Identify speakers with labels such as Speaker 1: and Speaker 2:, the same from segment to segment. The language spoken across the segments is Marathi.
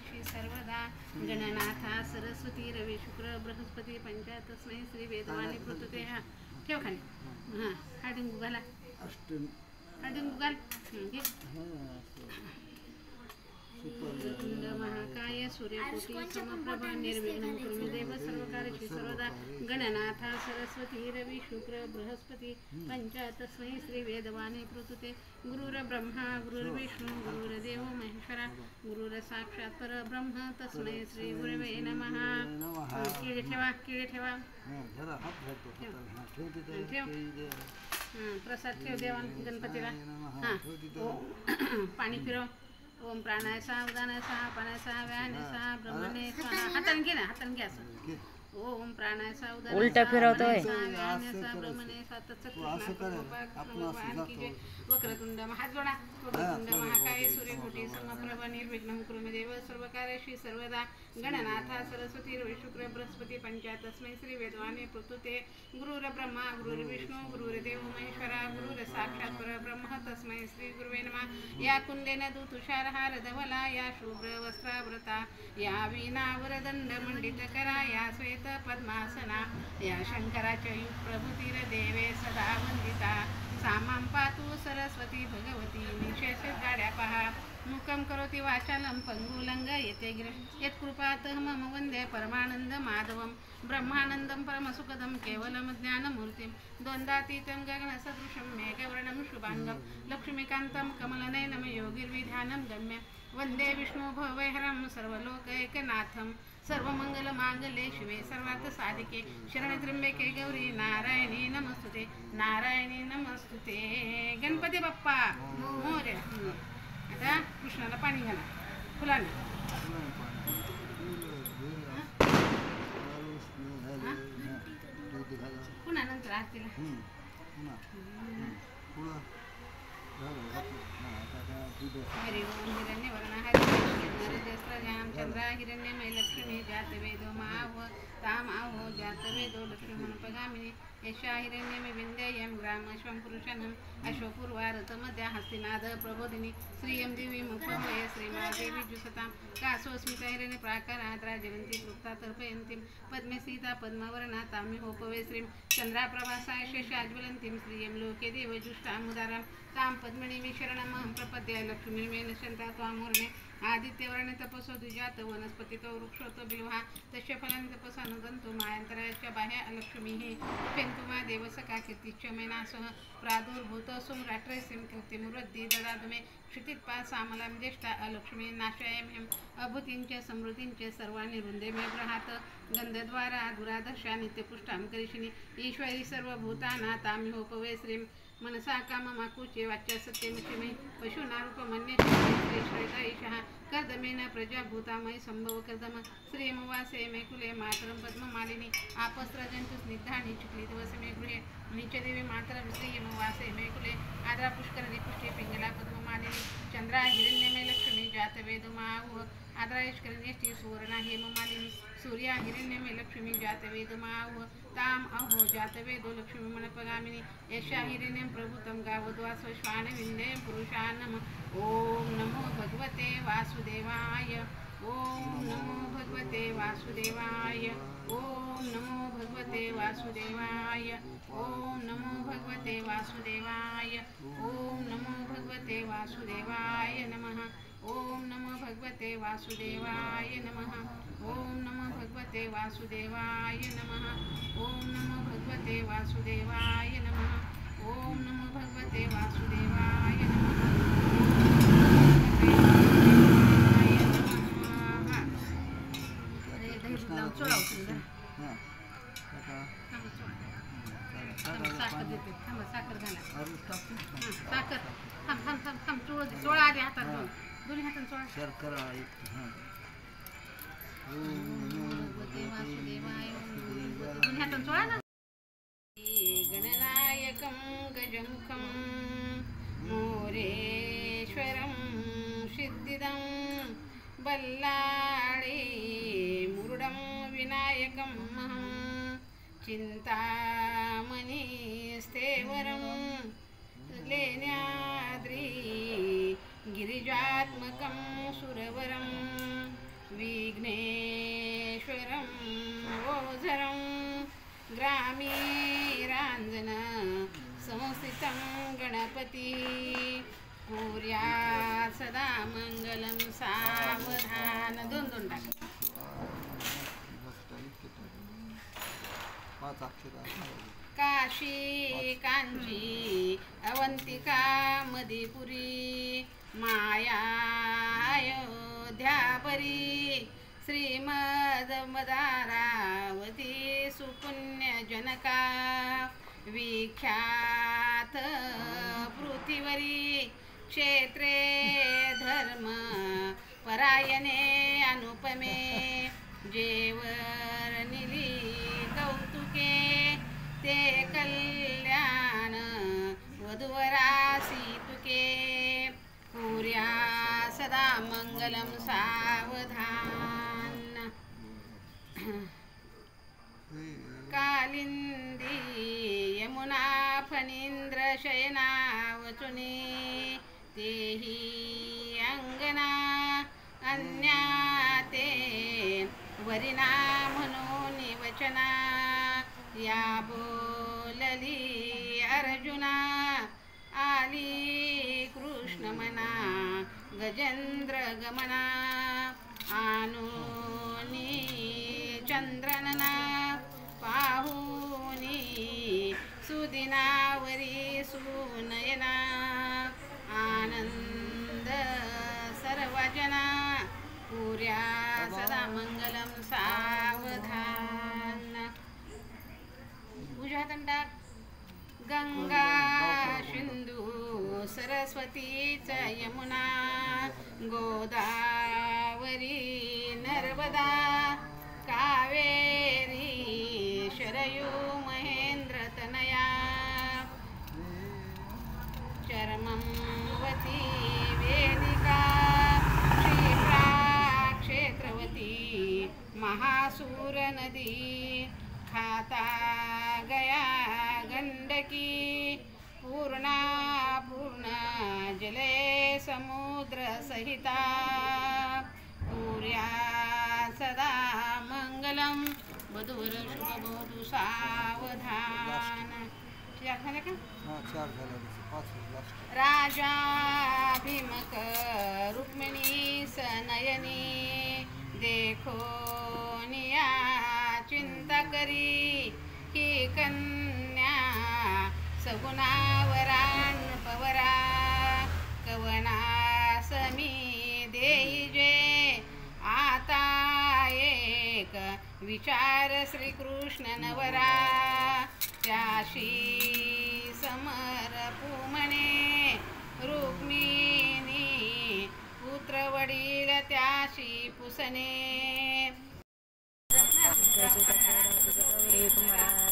Speaker 1: प्रकारेषि सर्वदा गणनाथा सरस्वती रवी शुक्र बृहस्पती पंचा तस्मै श्री वेदवाणी प्रतुते हा ठेव खाली हां हाडिंग घाला हाडिंग घाल घे वक्रतुंड महाकाय सूर्यकोटि समप्रभा निर्विघ्नं कुरु देव सर्वकार्येषु सर्वदा गणनाथा सरस्वती रवी शुक्र बृहस्पती पंचा तस्मै श्री वेदवाणी प्रतुते गुरुर्ब्रह्मा गुरुर्विष्णू गुरुर्देव महेश्वरा गुरुर साक्षात् परब्रह्म तस्मै श्री गुरवे नमः किळे ठेवा प्रसाद ठेव देवान गणपतीला हां पाणी फिरव ओम प्राणाय सहा उदानाय सहा पानाय सहा व्यायाने सहा ब्रह्मणे सहा हाताने घे ना हाताने घे असं ओम प्राणाय सहा उदानाय
Speaker 2: उलटा फिरवतोय
Speaker 1: ब्रह्मणे वक्रतुंड हात जोडा वक्रतुंड महाकाय सूर्यकोटि समप्रभा निर्विघ्नं कुरु मे देव सर्वकार्येषु सर्वदा गणनाथा सरस्वती रवी शुक्र बृहस्पती पंचा तस्मै श्री वेदवाणी प्रतुते गुरुर्ब्रह्मा गुरुर्विष्णू गुरुर्देव महेश्वरा गुरुर साक्षात् परब्रह्म तस्मै श्री गुरुवे नमः या कुंदेन तुषारहार धवला या शुभ्र वस्त्रावृता या वीणावरदंड मंडित करा या श्वेत पद्मासना या शंकराच्या युगप्रभुतीर देवे सदा वंदिता सामां पातु सरस्वती भगवती निशेष गाड्या पहा मुखं करोति वाचालं पंगुलंग येते गिर यत्कृपात मम वंदे परमानंद माधवं ब्रह्मानंदं परमसुखदं केवलं ज्ञानमूर्तिं द्वंद्वातीतं गगनसदृशं मेघवर्णं शुभांगं लक्ष्मीकान्तं कमलनयनं योगिर्विधानं गम्यं वंदे विष्णु भवैहरं सर्वलोकैकनाथं सर्वमंगलमांगल्ये शिवे सर्वार्थ साधिके शरणत्र्यंबके गौरी नारायणी नमस्तुते नारायणी नमस्तुते गणपती बाप्पा मोरया आता कृष्णाला पाणी घाला फुलाने पुन्हा नंतर आरतीला हरि ओम हिरण्यवर्णः हरिद्रस्त्रजां चंद्रा हिरण्यमय लक्ष्मी जातवेदो माव तामावो जातवेदो लक्ष्मीमनुपगामिनी यशा हिरण्यमय विन्द्ययं ग्रामश्वं पुरुषनं अश्वपूर्वारतमध्या हस्तिनाद प्रबोधिनी श्रियं दिवीं उपमय श्रीमादेवी जुसतां कासोस्मिता हिरण्य प्राकारात् राजवन्ती तृप्ता तर्पयन्तीं पद्मे सीता पद्मवर्णा तामिहोपवे श्रीं चन्द्राप्रभासाय शेषाज्वलन्तीं श्रियं लोके देवजुष्टामुदारां तां पद्मिनीं शरणमहं प्रपद्ये लक्ष्मीर्मेण शन्ता त्वामूर्णे आदित्यवर्णे तपसो द्विजात वनस्पतितो वृक्षोतो बिल्वा तस्य फलं तपसा नुदन्तु मायन्तरायश्च बाह्य अलक्ष्मीः पेन्तु मा देवसखा कीर्तिश्च मेनासः प्रादुर्भूतसुं रात्रयसिं कीर्तिमुवृद्धि ददातु मे क्षितित्पा सामलां ज्येष्ठा अलक्ष्मी नाशयाम्यहम् अभूतिञ्च समृद्धिञ्च सर्वाणि वृन्दे मे गृहात् गन्धद्वारा दुरादर्शा नित्यपुष्टां करिषिणि ईश्वरी सर्वभूतानां तामिहोपवे श्रीं मनसा काममाकुचे वाच्या सत्यमिषिमे पशूनारूपमन्ये श्रेष्ठैषः कर्दमेन प्रजाभूतामयी संभव कर्दम श्रीमवासे मे कुले मातरं पद्ममालिनी आपस्रजन्तु स्निग्धानि चिक्लितवसे मे गृहे नीचदेवी मातरं श्रीमवासे मे कुले आद्रा पुष्करणी पुष्टे पिङ्गला पद्ममालिनी चन्द्रा हिरण्यमे लक्ष्मी जातवेदुमाव आद्रायष्करण्यष्टि सुवर्णा हेममालिनी सूर्या हिरण्यमे लक्ष्मी जातवेदुमाव ताम अहो जातवेदो लक्ष्मी मनपगामिनी यशा हिरण्यं प्रभुतं गावद्वासो श्वानविन्दे पुरुषान्नम ओम नमो भगवते वासुदेवाय ओम नमो भगवते वासुदेवाय ओम नमो भगवते वासुदेवाय ओम नमो भगवते वासुदेवाय ओम नमो भगवते वासुदेवाय नमः ओम नमो भगवते वासुदेवाय नमः ओम नमो भगवते वासुदेवाय नमः ओम नमो भगवते वासुदेवाय नमः ओम नमो भगवते वासुदेवाय नमः साखर देते थांबा साखर घाला साखर थांब थांब थांब थांब चोळा आधी हातात घेऊन दोन्ही हाताने चोळा शर्करा दोन्ही हाताने चोळा ना गणनायकं गजमुखं मोरेश्वरं सिद्धिदं बल्लाळे मुरुडं विनायकं चिंतामणि स्थेवरं लेण्याद्री गिरिजात्मकं सुरवरं विघ्नेश्वरं ओझरं ग्रामीराञ्जन संस्थितं गणपति कुर्यात् सदा मङ्गलं सावधान दोन टाक काशी कांची अवंतिका मदिपुरी माया अयोध्यापरी श्रीमदमदारावती सुपुण्यजनका विख्यात पृथ्वीवरी क्षेत्रे धर्म परायणे अनुपमे जेवर्णिली कौतुके ते कल्याण वधूवरासी तुके कुर्या सदा मंगलम सावधान कालिंदी यमुना फणींद्र शयना वचुने तेही अंगना अन्या ते वरिना म्हणून वचना या बोलली अर्जुना आली कृष्ण मना गजेंद्र गमना आनुनी चंद्रनना पाहुनी सुदिनावरी सुनयना आनंद सर्वजना कुर्या सदा मंगलम सावधान पूजा दंडात गंगा सिंधू सरस्वती च यमुना गोदावरी नर्मदा कावेरी शरयू महेंद्र तनया चर्मंवती वेदिका क्षिप्रा क्षेत्रवती महासूर नदी खाता गया गंडकी पूर्णा पूर्ण जले समुद्र सहिता कुर्या सदा मंगलम वधूवर शुभबोधू सावधान झाले का राजा भीमक रुक्मिणी सनयनी देखो निया चिंता करी ही कन्या सगुणावरान पवरा कवना समी देईजे आता एक विचार श्रीकृष्ण नवरा त्याशी समरपू म्हणे रुक्मिणी पुत्र वडील त्याशी पुसणे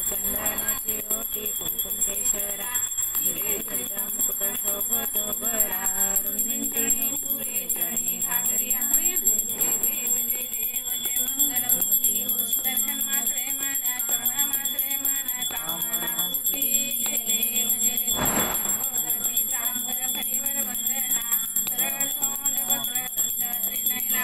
Speaker 1: चंदनाची ओटी कुंकुम केशरा मुकुट शोभतो बरा रुंदी पुरे चढी घागरिया दर्शन मात्रे मना करुणा मात्रे मना कामना देव जय शंभोदर पीतांबर फणीवर वंदना सरळ सोंड वक्र नयना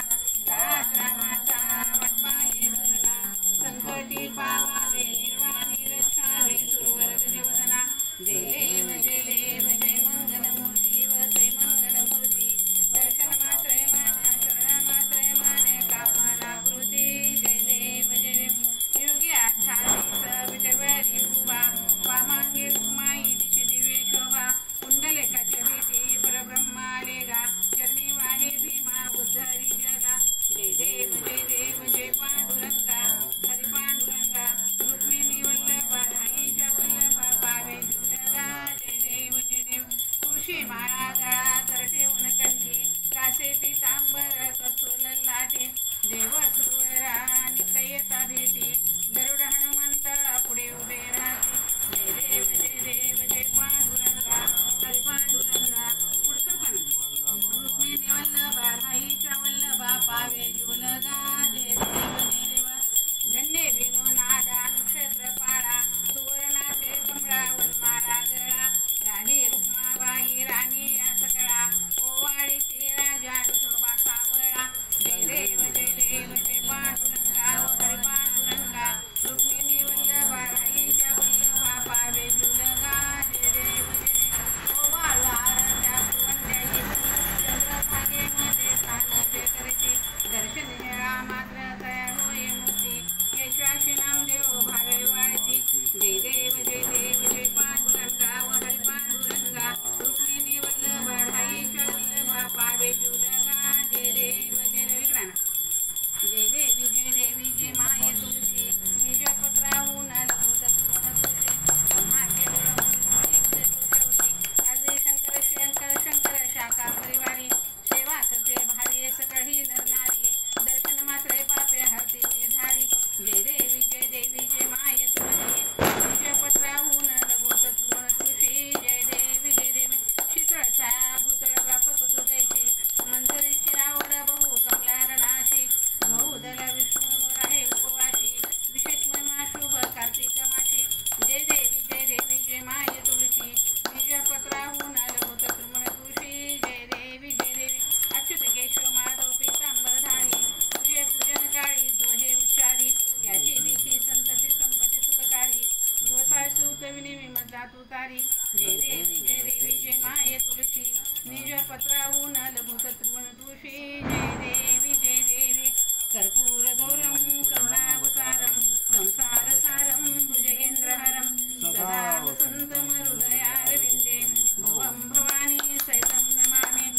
Speaker 1: जय देवी जय माये तुळशी निज पत्राहून लभूत त्रिमण तुळशी जय देवी कर्पूर गौरम करुणावतारम संसार सारम भुजगेंद्रहारम सदा वसंतम हृदयारविंदे भुवं भवानी सहितं नमामि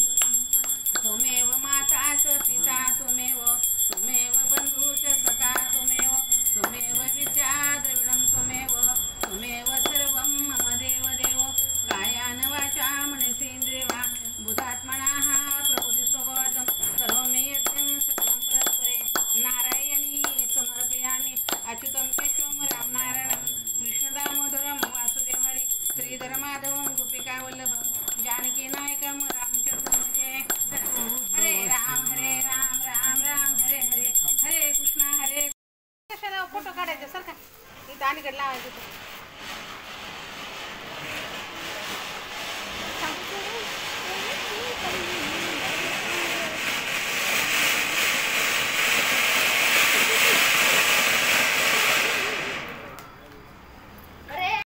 Speaker 1: त्वमेव माता च पिता त्वमेव बन्धु च सखा त्वमेव विद्या द्रविणं त्वमेव सर्वं मम देव कायान वाचा मनसेन्द्रिया बुधात्मनः प्रकृति स्वभावं करोमि यज्ञं सकलं परस्परे नारायणी समर्पयामि अच्युतं केशवं रामनारायणं कृष्णदामोदरं वासुदेव हरि श्रीधर माधवं गोपिकावल्लभं जानकीनायकं रामचंद्रं जय हरे राम राम राम हरे हरे हरे कृष्णा हरे कशाला फोटो काढायचा सर का इथं अलीकडे लावायचं